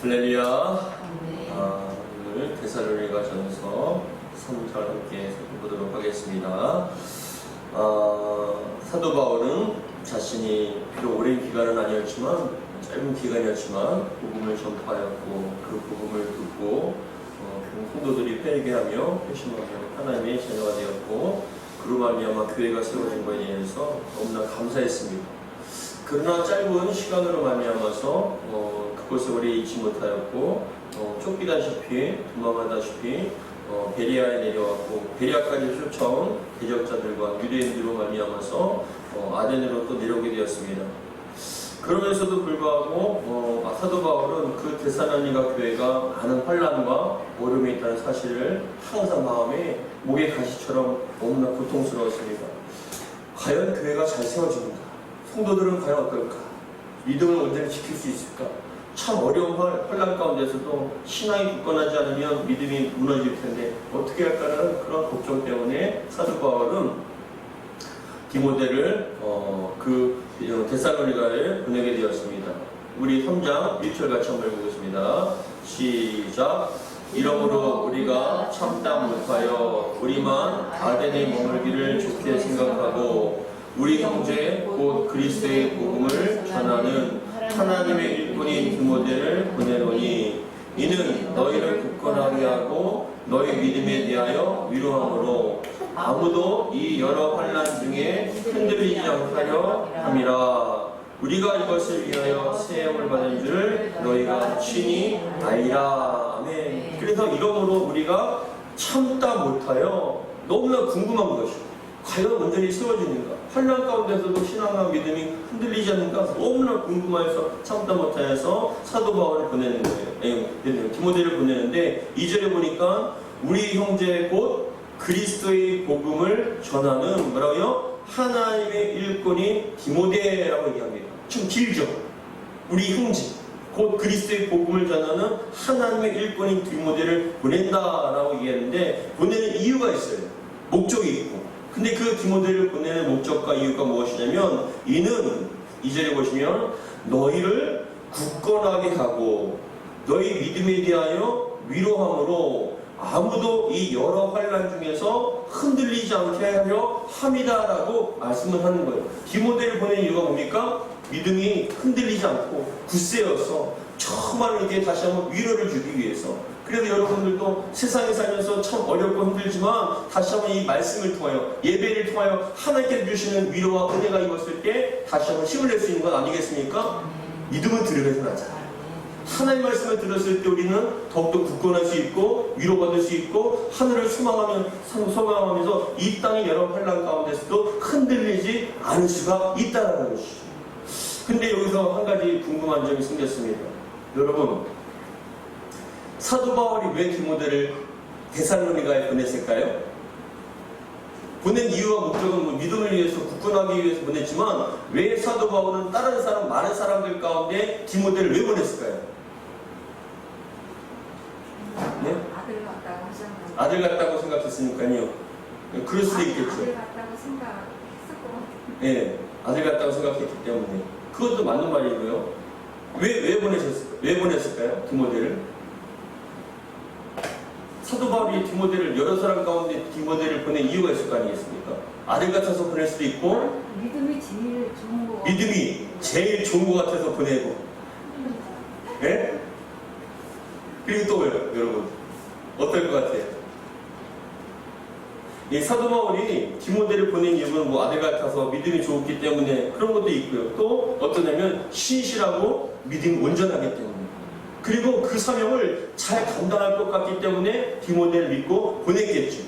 할렐루야. 오늘 데살로니가전서 3절 함께 살펴보도록 하겠습니다. 사도 바울은 자신이 비록 오랜 기간은 아니었지만 짧은 기간이었지만 복음을 전파하였고 그 복음을 듣고 성도들이 회개하며 회심하며 하나님의 자녀가 되었고 그로 말미암아 교회가 세워진 것에 대해서 너무나 감사했습니다. 그러나 짧은 시간으로 말미암아서 그곳에 오래 있지 못하였고 쫓기다시피 도망하다시피 베리아에 내려왔고 베리아까지 쫓아온 대적자들과 유대인들로 말미암아서 아덴으로 또 내려오게 되었습니다. 그러면서도 불구하고 사도 바울은 그 데살로니가 교회가 많은 환난과 어려움이 있다는 사실을 항상 마음에 목의 가시처럼 너무나 고통스러웠습니다. 과연 교회가 잘 세워집니다. 성도들은 과연 어떨까? 믿음을 온전히 지킬 수 있을까? 참 어려운 환난 가운데서도 신앙이 굳건하지 않으면 믿음이 무너질 텐데 어떻게 할까라는 그런 걱정 때문에 사도 바울은 디모데를 그 데살로니가에 보내게 되었습니다. 우리 3장 1절 같이 한번 읽어보겠습니다. 시작. 이러므로 우리가 참다 못하여 우리만 아덴에 머물기를 좋게 생각하고 우리 형제 곧 그리스도의 복음을 전하는 하나님의 일꾼인 디모데를 보내노니 이는 너희를 굳건하게 하고 너희 믿음에 대하여 위로함으로 아무도 이 여러 환난 중에 흔들리지 않게 하려 함이라. 우리가 이것을 위하여 세움을 받은 줄 너희가 친히 알리라. 아멘. 그래서 이러므로 우리가 참다 못하여 너무나 궁금한 것이고 과연 온전히 세워지는가? 환난 가운데서도 신앙과 믿음이 흔들리지 않는가? 너무나 궁금해서 참다 못하여서 사도 바울을 보내는 거예요. 디모데를 보내는데 2절에 보니까 우리 형제 곧 그리스도의 복음을 전하는 뭐라고요? 하나님의 일꾼인 디모데라고 얘기합니다. 좀 길죠? 우리 형제 곧 그리스도의 복음을 전하는 하나님의 일꾼인 디모데를 보낸다라고 얘기했는데 보내는 이유가 있어요. 목적이 있고. 근데 그 디모데를 보내는 목적과 이유가 무엇이냐면 이는 2절에 보시면 너희를 굳건하게 하고 너희 믿음에 대하여 위로함으로 아무도 이 여러 환난 중에서 흔들리지 않게 하려 함이다라고 말씀을 하는 거예요. 디모데를 보내는 이유가 뭡니까? 믿음이 흔들리지 않고 굳세어서 정말 이렇게 다시 한번 위로를 주기 위해서. 그래서 여러분들도 세상에 살면서 참 어렵고 힘들지만 다시 한번 이 말씀을 통하여 예배를 통하여 하나님께 주시는 위로와 은혜가 입었을 때 다시 한번 힘을 낼 수 있는 건 아니겠습니까? 믿음을 들으면서 하자. 하나님 말씀을 들었을 때 우리는 더욱더 굳건할 수 있고 위로받을 수 있고 하늘을 소망하면서 이 땅의 여러 환난 가운데서도 흔들리지 않을 수가 있다는 것이죠. 근데 여기서 한 가지 궁금한 점이 생겼습니다. 여러분, 사도 바울이 왜 디모데를 데살로니가에 보냈을까요? 보낸 이유와 목적은 믿음을 위해서 굳건하기 위해서 보냈지만 왜 사도 바울은 다른 사람 많은 사람들 가운데 디모데를 왜 보냈을까요? 네? 아들 같다고 하셨나요? 아들 같다고 생각했으니까요. 그럴 수도 있겠죠. 아들 같다고 생각했을 것 같아요. 네, 아들 같다고 생각했기 때문에 그것도 맞는 말이고요. 왜 보냈을까요? 디모데를? 사도 바울이 디모데를 여러 사람 가운데 디모데를 보낸 이유가 있을 거 아니겠습니까? 아들 같아서 보낼 수도 있고 믿음이 제일 좋은 거 믿음이 제일 좋은 것 같아서 보내고 예? 그리고 또 왜요? 여러분 어떨 것 같아요? 이 사도 바울이 디모데를 보낸 이유는 뭐 아들 같아서 믿음이 좋기 때문에 그런 것도 있고요. 또 어떠냐면 신실하고 믿음이 온전하기 때문에 그리고 그 사명을 잘 감당할 것 같기 때문에 디모데를 믿고 보냈겠죠.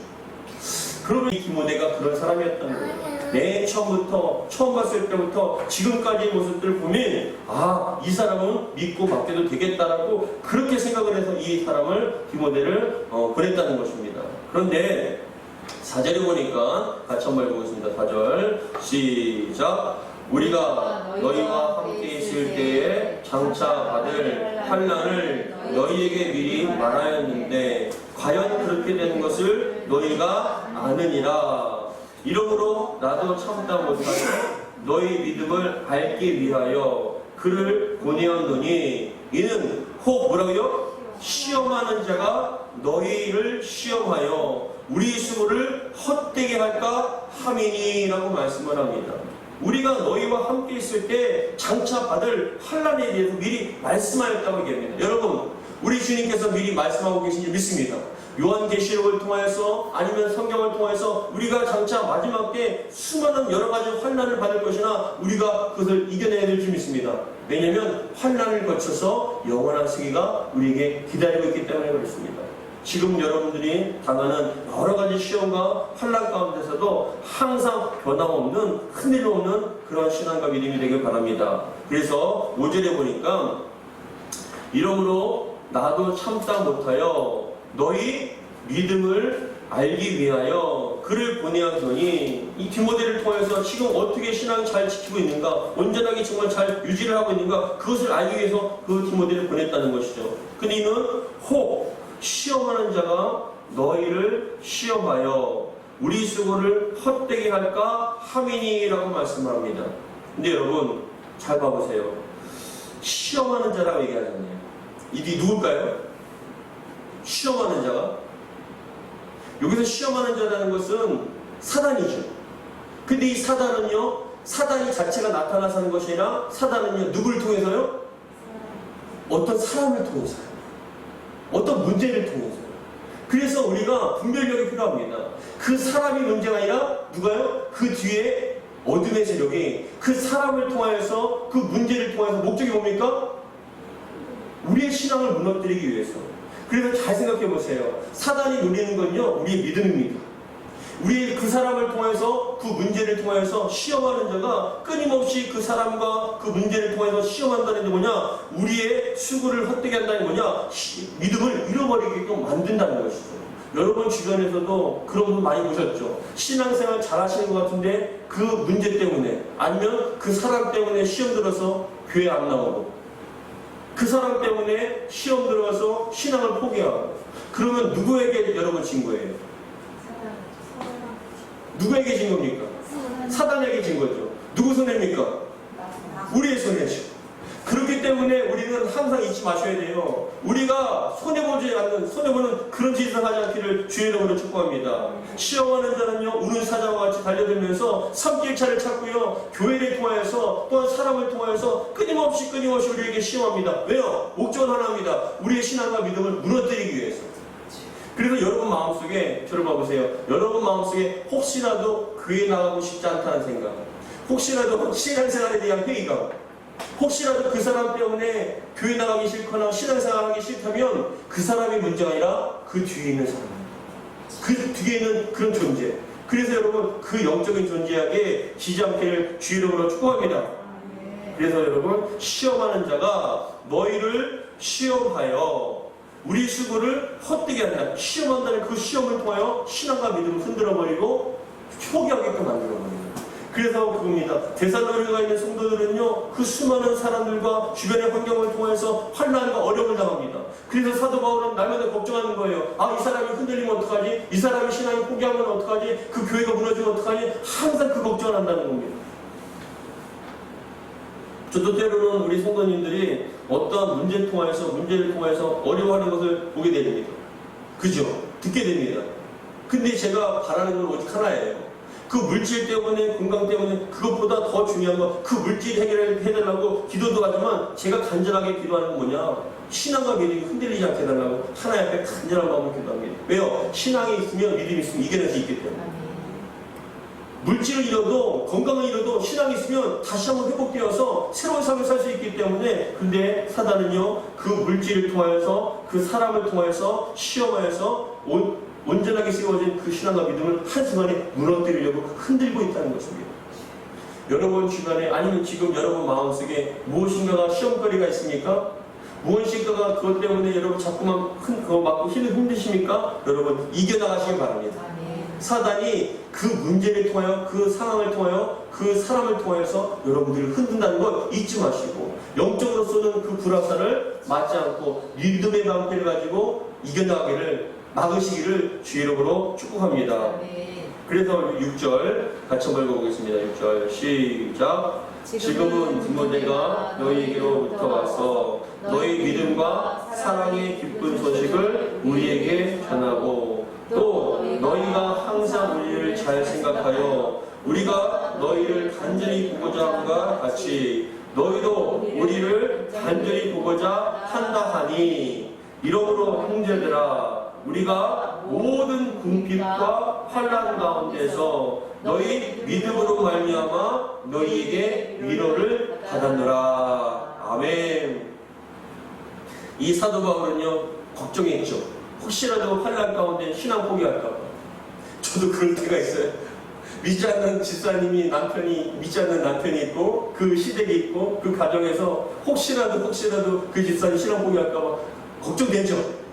그러면 이 디모데가 그런 사람이었다는 거예요. 맨 처음 봤을 때부터 지금까지의 모습들을 보면 이 사람은 믿고 맡겨도 되겠다라고 그렇게 생각을 해서 이 사람을 디모데를 보냈다는 것입니다. 그런데 4절에 보니까 같이 한번 읽어보겠습니다. 4절 시작. 우리가 너희와 함께 있을 때에 장차 받을 환난을 너희에게 미리 말하였는데 과연 그렇게 되는 것을 너희가 아느니라. 이러므로 나도 참다 못하여 너희 믿음을 알기 위하여 그를 보내었노니 이는 혹 뭐라고요? 시험하는 자가 너희를 시험하여 우리 수고를 헛되게 할까 함이니라고 말씀을 합니다. 우리가 너희와 함께 있을 때 장차 받을 환난에 대해서 미리 말씀하였다고 얘기합니다. 여러분, 우리 주님께서 미리 말씀하고 계신 줄 믿습니다. 요한계시록을 통하여서 아니면 성경을 통해서 우리가 장차 마지막 때 수많은 여러 가지 환난을 받을 것이나 우리가 그것을 이겨내야 될 줄 믿습니다. 왜냐하면 환난을 거쳐서 영원한 승리가 우리에게 기다리고 있기 때문에 그렇습니다. 지금 여러분들이 당하는 여러 가지 시험과 환난 가운데서도 항상 변함없는 흔들 없는 그런 신앙과 믿음이 되길 바랍니다. 그래서 5절에 보니까 이러므로 나도 참다 못하여 너희 믿음을 알기 위하여 그를 보내었더니 이 디모데를 통해서 지금 어떻게 신앙을 잘 지키고 있는가, 온전하게 정말 잘 유지를 하고 있는가, 그것을 알기 위해서 그 디모데를 보냈다는 것이죠. 근데 이는 혹 시험하는 자가 너희를 시험하여 우리 수고를 헛되게 할까 함이니라고 말씀을 합니다. 근데 여러분 잘 봐보세요. 시험하는 자라고 얘기하잖아요. 이게 누굴까요? 시험하는 자가? 여기서 시험하는 자라는 것은 사단이죠. 근데 이 사단은요, 사단이 자체가 나타나서 하는 것이 아니라 사단은요, 누구를 통해서요? 어떤 사람을 통해서요. 어떤 문제를 통해서요. 그래서 우리가 분별력이 필요합니다. 그 사람이 문제가 아니라 누가요? 그 뒤에 어둠의 세력이 그 사람을 통하여서 그 문제를 통해서 목적이 뭡니까? 우리의 신앙을 무너뜨리기 위해서. 그래서 잘 생각해 보세요. 사단이 노리는 건요, 우리의 믿음입니다. 우리 그 사람을 통해서 그 문제를 통해서 시험하는 자가 끊임없이 그 사람과 그 문제를 통해서 시험한다는 게 뭐냐? 우리의 수고를 헛되게 한다는 게 뭐냐? 믿음을 잃어버리게끔 만든다는 것이죠. 여러분 주변에서도 그런 분 많이 보셨죠? 신앙생활 잘 하시는 것 같은데 그 문제 때문에 아니면 그 사람 때문에 시험 들어서 교회 안 나오고 그 사람 때문에 시험 들어가서 신앙을 포기하고 그러면 누구에게 여러분 진 거예요? 누구에게 진 겁니까? 사단에게 진 거죠. 누구 손해입니까? 우리의 손해죠. 그렇기 때문에 우리는 항상 잊지 마셔야 돼요. 우리가 손해보지 않는, 손해보는 그런 짓을 하지 않기를 주의 이름으로 축복합니다. 시험하는 자는요, 우는 사자와 같이 달려들면서 삼길차를 찾고요, 교회를 통하여서 또한 사람을 통하여서 끊임없이 우리에게 시험합니다. 왜요? 목적은 하나입니다. 우리의 신앙과 믿음을 무너뜨리기 위해서. 그래서 여러분 마음속에, 저를 봐보세요. 여러분 마음속에 혹시라도 교회 나가고 싶지 않다는 생각, 혹시라도 신앙생활에 대한 회의감, 혹시라도 그 사람 때문에 교회 나가기 싫거나 신앙생활 하기 싫다면 그 사람이 문제가 아니라 그 뒤에 있는 사람입니다. 그 뒤에 있는 그런 존재. 그래서 여러분 그 영적인 존재에게 지지 않기를 주의 이름으로 축복합니다. 그래서 여러분 시험하는 자가 너희를 시험하여 우리 수고를 헛되게 한다. 시험한다는 그 시험을 통하여 신앙과 믿음을 흔들어버리고 포기하게끔 만들어버립니다. 그래서 그겁니다. 데살로니가에 있는 성도들은요, 그 수많은 사람들과 주변의 환경을 통해서 환난과 어려움을 당합니다. 그래서 사도 바울은 날마다 걱정하는 거예요. 아, 이 사람이 흔들리면 어떡하지? 이 사람이 신앙이 포기하면 어떡하지? 그 교회가 무너지면 어떡하지? 항상 그 걱정을 한다는 겁니다. 저도 때로는 우리 성도님들이 어떠한 문제를 통해서 어려워하는 것을 보게 됩니다. 그죠? 듣게 됩니다. 근데 제가 바라는 건 오직 하나예요. 그 물질 때문에, 건강 때문에, 그것보다 더 중요한 건 그 물질 해달라고 기도도 하지만 제가 간절하게 기도하는 건 뭐냐? 신앙과 믿음이 흔들리지 않게 해달라고 하나님 앞에 간절한 마음으로 기도합니다. 왜요? 신앙이 있으면 믿음이 있으면 이겨낼 수 있기 때문에. 물질을 잃어도, 건강을 잃어도 신앙이 있으면 다시 한번 회복되어서 새로운 삶을 살 수 있기 때문에. 근데 사단은요, 그 물질을 통하여서, 그 사람을 통해서 시험하여서 온전하게 세워진 그 신앙과 믿음을 한순간에 무너뜨리려고 흔들고 있다는 것입니다. 여러분 주변에 아니면 지금 여러분 마음속에 무엇인가가 시험거리가 있습니까? 무엇인가가 그것 때문에 여러분 자꾸만 그거 맞고 힘드십니까? 여러분 이겨나가시기 바랍니다. 사단이 그 문제를 통하여, 그 상황을 통하여, 그 사람을 통해서 여러분들을 흔든다는 걸 잊지 마시고 영적으로 쏘는 그 불화살을 맞지 않고 믿음의 방패를 가지고 이겨나가기를 막으시기를 주의 이름으로 축복합니다. 그래서 6절 같이 한번 읽어보겠습니다. 6절 시작. 지금은 디모데가 너희에게로부터 와서 너희 믿음과 사랑의 기쁜 소식을 우리에게 전하고 또 너희가 항상 우리를 잘 생각하여 우리가 너희를 간절히 보고자 함과 같이 너희도 우리를 간절히 보고자 한다 하니 이러므로 형제들아 우리가 모든 궁핍과 환난 가운데서 너희 믿음으로 말미암아 너희에게 위로를 받았노라. 아멘. 이 사도 바울은요 걱정했죠. 혹시라도 환난 가운데 신앙 포기할까 봐. 저도 그럴 때가 있어요. 믿지 않는 집사님이 남편이 믿지 않는 남편이 있고 그 시댁이 있고 그 가정에서 혹시라도 그 집사님 신앙 포기할까 봐 걱정되죠.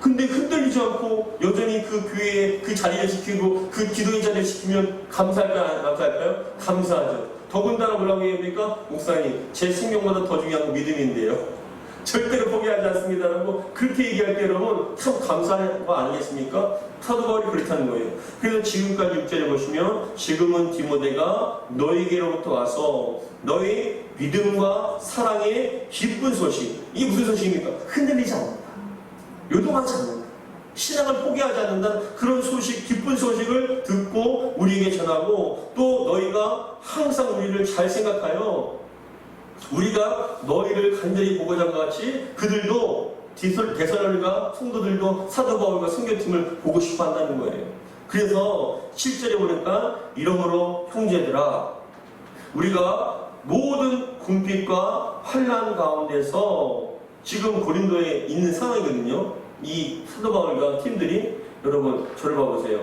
근데 흔들리지 않고 여전히 그 교회에 그 자리를 지키고 그 기도의 자리를 지키면 감사할까요? 안 감사할까요? 감사하죠. 더군다나 뭐라고 얘기합니까? 목사님, 제 생명보다 더 중요한 건 믿음인데요. 절대로 포기하지 않습니다라고 그렇게 얘기할 때 여러분 참 감사한 거 아니겠습니까? 사도 바울이 그렇다는 거예요. 그래서 지금까지 6절에 보시면 지금은 디모데가 너희에게로부터 와서 너희 믿음과 사랑의 기쁜 소식, 이게 무슨 소식입니까? 흔들리지 않는다, 요동하지 않는다, 신앙을 포기하지 않는다, 그런 소식, 기쁜 소식을 듣고 우리에게 전하고 또 너희가 항상 우리를 잘 생각하여 우리가 너희를 간절히 보고자 함과 같이 그들도 데살로니가 성도들도 사도 바울과 선교팀을 보고 싶어 한다는 거예요. 그래서 7절에 보니까 이러므로 형제들아 우리가 모든 궁핍과 환난 가운데서 지금 고린도에 있는 상황이거든요. 이 사도 바울과 팀들이 여러분 저를 봐보세요.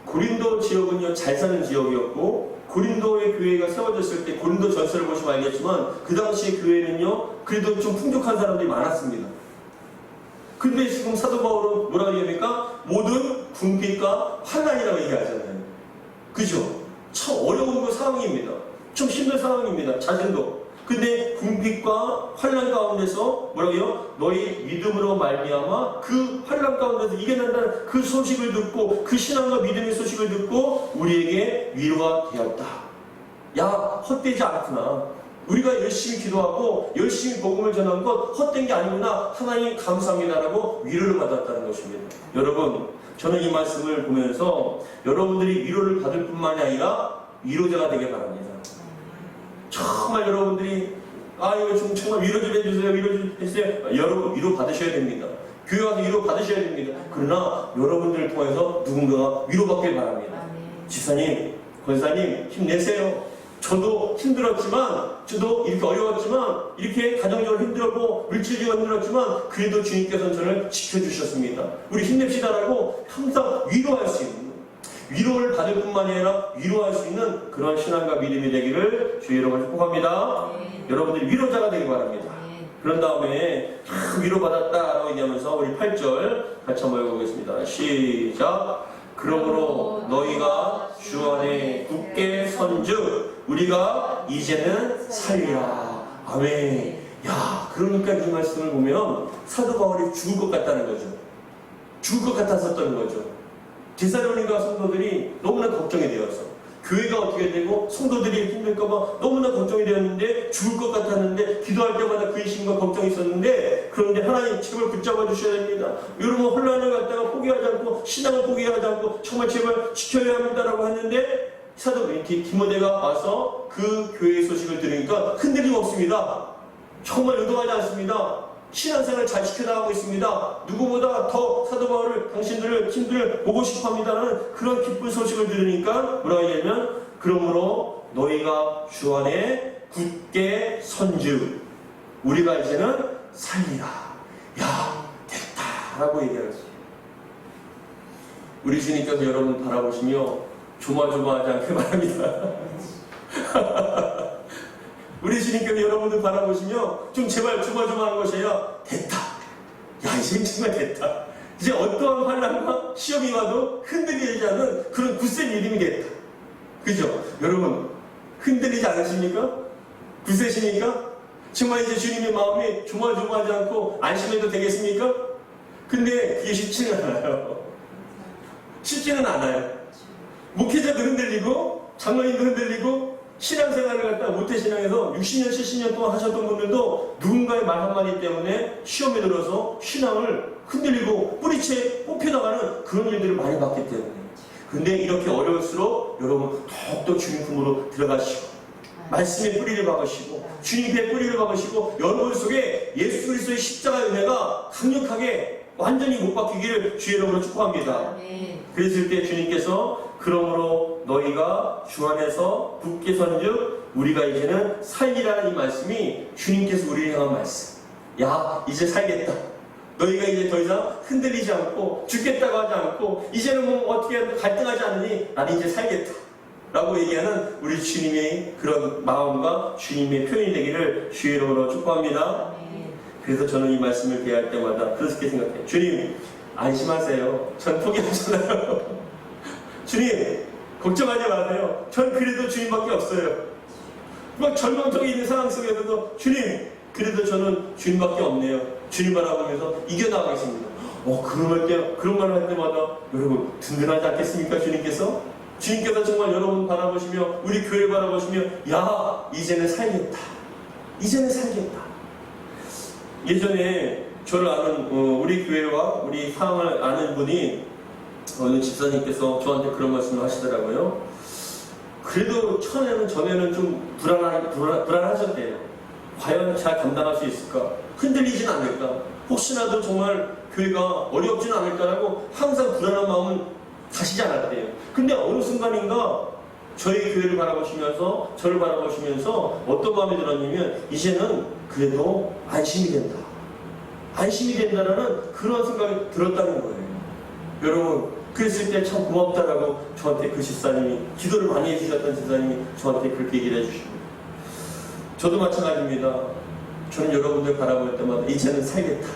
고린도 지역은요 잘 사는 지역이었고 고린도의 교회가 세워졌을 때 고린도 전설을 보시면 알겠지만 그 당시의 교회는요 그래도 좀 풍족한 사람들이 많았습니다. 근데 지금 사도 바울은 뭐라고 얘기합니까? 모든 궁핍과 환난이라고 얘기하잖아요. 그죠? 참 어려운 상황입니다. 좀 힘든 상황입니다. 자신도. 근데 궁핍과 환난 가운데서 뭐라고요? 너희 믿음으로 말미암아 그 환난 가운데서 이겨낸다는 그 소식을 듣고 그 신앙과 믿음의 소식을 듣고 우리에게 위로가 되었다. 야, 헛되지 않구나. 우리가 열심히 기도하고 열심히 복음을 전한 것 헛된 게 아니구나. 하나님 감사합니다라고 위로를 받았다는 것입니다. 여러분, 저는 이 말씀을 보면서 여러분들이 위로를 받을 뿐만이 아니라 위로자가 되길 바랍니다. 정말 여러분들이 이거 좀 정말 위로 좀 해주세요. 위로 좀 해주세요. 여러분 위로 받으셔야 됩니다. 교회 와서 위로 받으셔야 됩니다. 그러나 여러분들을 통해서 누군가가 위로받길 바랍니다. 집사님, 권사님 힘내세요. 저도 힘들었지만, 저도 이렇게 어려웠지만, 이렇게 가정적으로 힘들었고, 물질적으로 힘들었지만, 그래도 주님께서는 저를 지켜주셨습니다. 우리 힘냅시다라고 항상 위로할 수 있는, 위로를 받을 뿐만이 아니라 위로할 수 있는 그런 신앙과 믿음이 되기를 주의 이름으로 축복합니다. 여러분들이 위로자가 되길 바랍니다. 그런 다음에 위로받았다라고 얘기하면서 우리 8절 같이 한번 읽어보겠습니다. 시작. 그러므로 너희가 주 안에 굳게 선즉 우리가 이제는 살리라. 아멘. 야, 그러니까 이 말씀을 보면 사도 바울이 죽을 것 같다는 거죠. 죽을 것 같았었던 거죠. 데살로니가 성도들이 너무나 걱정이 되어서 교회가 어떻게 되고 성도들이 힘들까봐 너무나 걱정이 되었는데 죽을 것 같았는데 기도할 때마다 근심과 걱정이 있었는데 그런데 하나님 제발 붙잡아 주셔야 됩니다. 여러분 혼란을 갖다가 포기하지 않고 신앙을 포기하지 않고 정말 제발 지켜야 합니다라고 했는데 사도 디모데가 와서 그 교회의 소식을 들으니까 흔들림 없습니다. 정말 요동하지 않습니다. 신앙생활을 잘 지켜나가고 있습니다. 누구보다 더 사도 바울을 당신들을 팀들을 보고 싶어합니다라는 그런 기쁜 소식을 들으니까 뭐라고 얘기하면 그러므로 너희가 주 안에 굳게 선즉 우리가 이제는 살리라. 야, 됐다라고 얘기하였어요. 우리 주님께서 여러분 바라보시며 조마조마하지 않게 바랍니다. 우리 주님께서 여러분들 바라보시며 좀 제발 조마조마한 것이 아니라 됐다. 야, 이제 정말 됐다. 이제 어떠한 환난과 시험이 와도 흔들리지 않은 그런 굳센 믿음이 됐다. 그죠? 여러분 흔들리지 않으십니까? 굳세십니까? 정말 이제 주님의 마음이 조마조마하지 않고 안심해도 되겠습니까? 근데 그게 쉽지는 않아요. 쉽지는 않아요. 목회자도 흔들리고 장로님도 흔들리고 신앙생활을 갖다 모태신앙에서 60년 70년 동안 하셨던 분들도 누군가의 말 한마디 때문에 시험에 들어서 신앙을 흔들리고 뿌리채 뽑혀나가는 그런 일들을 많이 봤기 때문에. 근데 이렇게 어려울수록 여러분 더욱더 주님 품으로 들어가시고 말씀의 뿌리를 박으시고 주님의 뿌리를 박으시고 여러분 속에 예수 그리스도의 십자가의 은혜가 강력하게 완전히 못 박히기를 주의 이름으로 축복합니다. 그랬을 때 주님께서 그러므로 너희가 주 안에서 굳게 선즉 우리가 이제는 살리라는 이 말씀이 주님께서 우리를 향한 말씀. 야 이제 살겠다. 너희가 이제 더 이상 흔들리지 않고 죽겠다고 하지 않고 이제는 뭐 어떻게 갈등하지 않으니 나는 이제 살겠다 라고 얘기하는 우리 주님의 그런 마음과 주님의 표현이 되기를 주의 이름으로 축복합니다. 그래서 저는 이 말씀을 대할 때마다 그렇게 생각해요. 주님 안심하세요. 전 포기하잖아요. 주님 걱정하지 마세요. 전 그래도 주님밖에 없어요. 막 절망적인 있는 상황 속에서도 주님 그래도 저는 주님밖에 없네요. 주님 바라보면서 이겨나가겠습니다. 그런 말을 할 때마다 여러분 든든하지 않겠습니까? 주님께서 정말 여러분 바라보시며 우리 교회를 바라보시며 야 이제는 살겠다. 이제는 살겠다. 예전에 저를 아는 우리 교회와 우리 상황을 아는 분이 어느 집사님께서 저한테 그런 말씀을 하시더라고요. 그래도 전에는 좀 불안하셨대요. 과연 잘 감당할 수 있을까? 흔들리진 않을까? 혹시라도 정말 교회가 어렵진 않을까라고 항상 불안한 마음은 가시지 않았대요. 근데 어느 순간인가 저희 교회를 바라보시면서 저를 바라보시면서 어떤 마음이 들었냐면 이제는 그래도 안심이 된다. 안심이 된다라는 그런 생각이 들었다는 거예요. 여러분 그랬을 때 참 고맙다라고 저한테 그 집사님이 기도를 많이 해주셨던 집사님이 저한테 그렇게 얘기를 해주시고 저도 마찬가지입니다. 저는 여러분들 바라볼 때마다 이제는 살겠다.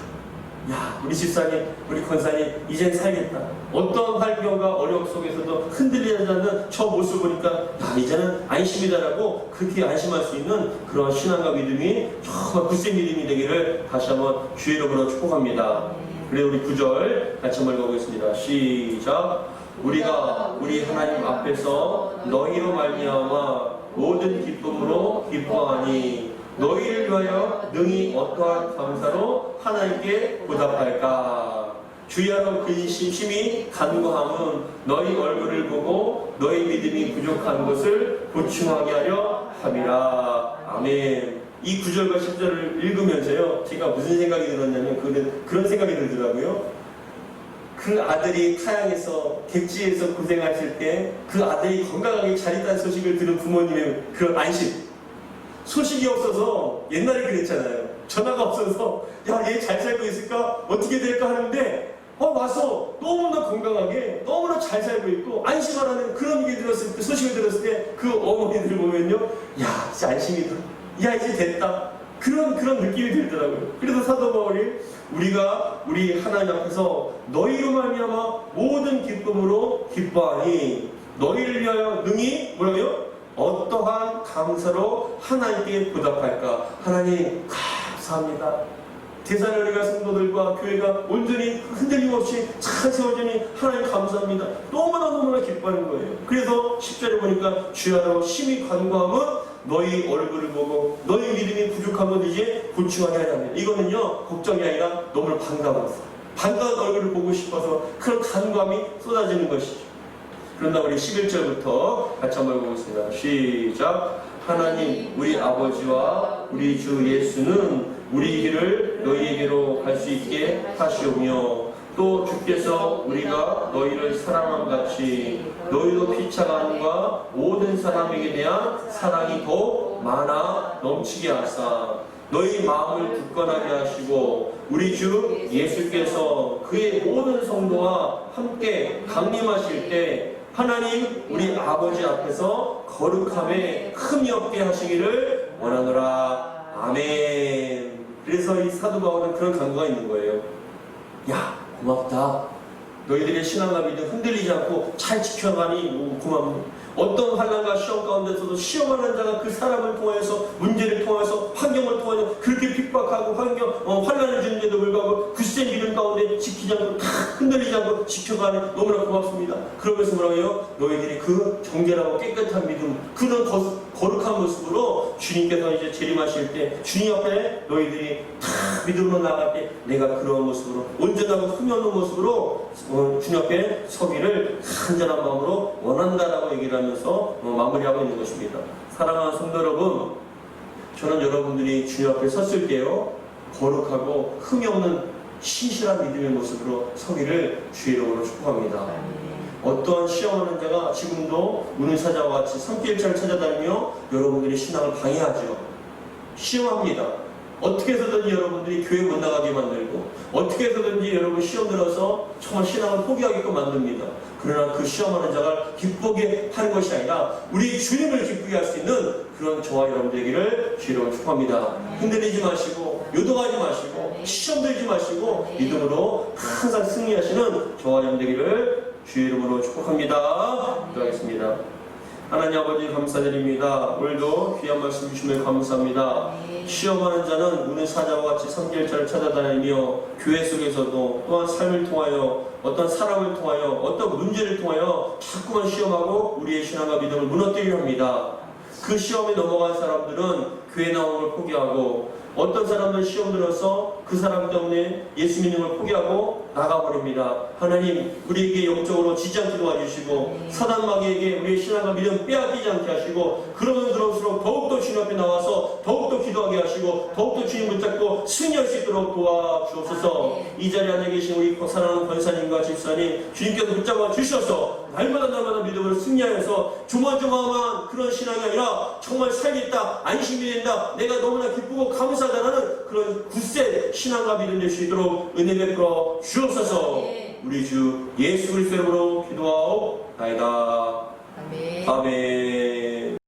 야 우리 집사님 우리 권사님 이제는 살겠다. 어떤 활경과 어려움 속에서도 흔들리지 않는 저 모습을 보니까 야 이제는 안심이다라고 그렇게 안심할 수 있는 그런 신앙과 믿음이 정말 굳센 믿음이 되기를 다시 한번 주의 이름으로 축복합니다. 그리고 우리 9절 같이 한번 읽어보겠습니다. 시작. 우리가 우리 하나님 앞에서 너희로 말미암아 모든 기쁨으로 기뻐하니 너희를 위하여 능히 어떠한 감사로 하나님께 보답할까. 주야로 근심 심히 간구함은 너희 얼굴을 보고 너희 믿음이 부족한 것을 보충하게 하려 함이라. 아멘. 이 9절과 10절을 읽으면서요 제가 무슨 생각이 들었냐면 그런 생각이 들더라고요. 그 아들이 타양에서 객지에서 고생하실 때 그 아들이 건강하게 잘 있다는 소식을 들은 부모님의 그런 안심. 소식이 없어서 옛날에 그랬잖아요. 전화가 없어서 야 얘 잘 살고 있을까? 어떻게 될까 하는데 와서 너무나 건강하게 너무나 잘 살고 있고 안심하라는 그런 얘기 들었을 때 소식을 들었을 때 그 어머니들 보면요 야 진짜 안심이다. 야 이제 됐다. 그런 느낌이 들더라고요. 그래서 사도 바울이 우리가 우리 하나님 앞에서 너희로 말미암아 모든 기쁨으로 기뻐하니 너희를 위하여 능히 뭐라고요? 어떠한 감사로 하나님께 보답할까? 하나님 감사합니다. 데살로니가 성도들과 교회가 온전히 흔들림 없이 잘 세워지니 하나님 감사합니다. 너무나 기뻐하는 거예요. 그래서 10절에 보니까 주야로 심히 간구함은 너희 얼굴을 보고 너희 믿음이 부족하면 이제 보충하게 하려 합니다. 이거는요 걱정이 아니라 너무나 반가워서 반가운 얼굴을 보고 싶어서 그런 간구함이 쏟아지는 것이죠. 그런다 우리 11절부터 같이 한번 보겠습니다. 시작. 하나님 우리 아버지와 우리 주 예수는 우리 길을 너희에게로 갈 수 있게 하시오며 또 주께서 우리가 너희를 사랑함 같이 너희도 피차간과 모든 사람에게 대한 사랑이 더 많아 넘치게 하사 너희 마음을 굳건하게 하시고 우리 주 예수께서 그의 모든 성도와 함께 강림하실 때 하나님 우리 아버지 앞에서 거룩함에 흠이 없게 하시기를 원하노라. 아멘. 그래서 이 사도 바울은 그런 간구가 있는 거예요. 야 고맙다. 너희들의 신앙과 믿음 흔들리지 않고 잘 지켜가니 고맙네. 어떤 환난과 시험 가운데서도 시험하는 자가 그 사람을 통해서 문제를 통해서 환경을 통해서 그렇게 핍박하고 환난을 주는데도 불구하고 굳센 믿음 가운데 지키지 않고 다 흔들리지 않고 지켜가니 너무나 고맙습니다. 그러면서 뭐라고 해요? 너희들이 그 정결하고 깨끗한 믿음 그런 거룩한 모습으로 주님께서 이제 재림하실 때 주님 앞에 너희들이 다 믿음으로 나갈 때 내가 그런 모습으로 온전하고 흠이 없는 모습으로 주님 앞에 서기를 간절한 마음으로 원한다라고 얘기를 하면서 마무리하고 있는 것입니다. 사랑하는 성도 여러분, 저는 여러분들이 주님 앞에 섰을 때요 거룩하고 흠이 없는 신실한 믿음의 모습으로 서기를 주의 이름으로 축복합니다. 어떠한 시험하는 자가 지금도 우는 사자와 같이 산길자를 찾아다니며 여러분들의 신앙을 방해하죠. 시험합니다. 어떻게 해서든지 여러분들이 교회 못 나가게 만들고 어떻게 해서든지 여러분 시험 들어서 정말 신앙을 포기하게끔 만듭니다. 그러나 그 시험하는 자가 기쁘게 하는 것이 아니라 우리 주님을 기쁘게 할 수 있는 그런 저와 여러분 되기를 주로 축복합니다. 흔들리지 마시고 요동하지 마시고 시험 들지 마시고 믿음으로 항상 승리하시는 저와 여러분 되기를 주의 이름으로 축복합니다. 기도하겠습니다. 하나님 아버지 감사드립니다. 오늘도 귀한 말씀 주시면 감사합니다. 시험하는 자는 우는 사자와 같이 성결자를 찾아다니며 교회 속에서도 또한 삶을 통하여 어떤 사람을 통하여 어떤 문제를 통하여 자꾸만 시험하고 우리의 신앙과 믿음을 무너뜨리려 합니다. 그 시험에 넘어간 사람들은 교회 나옴을 포기하고 어떤 사람들은 시험 들어서 그 사람 때문에 예수 믿는 걸 포기하고 나가버립니다. 하나님 우리에게 영적으로 지지 않게 도와주시고 사단 마귀에게 우리의 신앙과 믿음 빼앗기지 않게 하시고 그러면 그럴수록 더욱더 주님 앞에 나와서 더욱더 기도하게 하시고 더욱더 주님 붙잡고 승리할 수 있도록 도와주옵소서. 이 자리에 앉아 계신 우리 사랑하는 권사님과 집사님 주님께서 붙잡아 주셔서 날마다 믿음으로 승리하여서 조마조마한 그런 신앙이 아니라 정말 살겠다 안심이 된다 내가 너무나 기쁘고 감사하다는 그런 굳센 신앙과 믿음 될 수 있도록 은혜 베풀어 주옵소서. 우리 주 예수 그리스도 이름으로 기도하옵나이다. 아멘.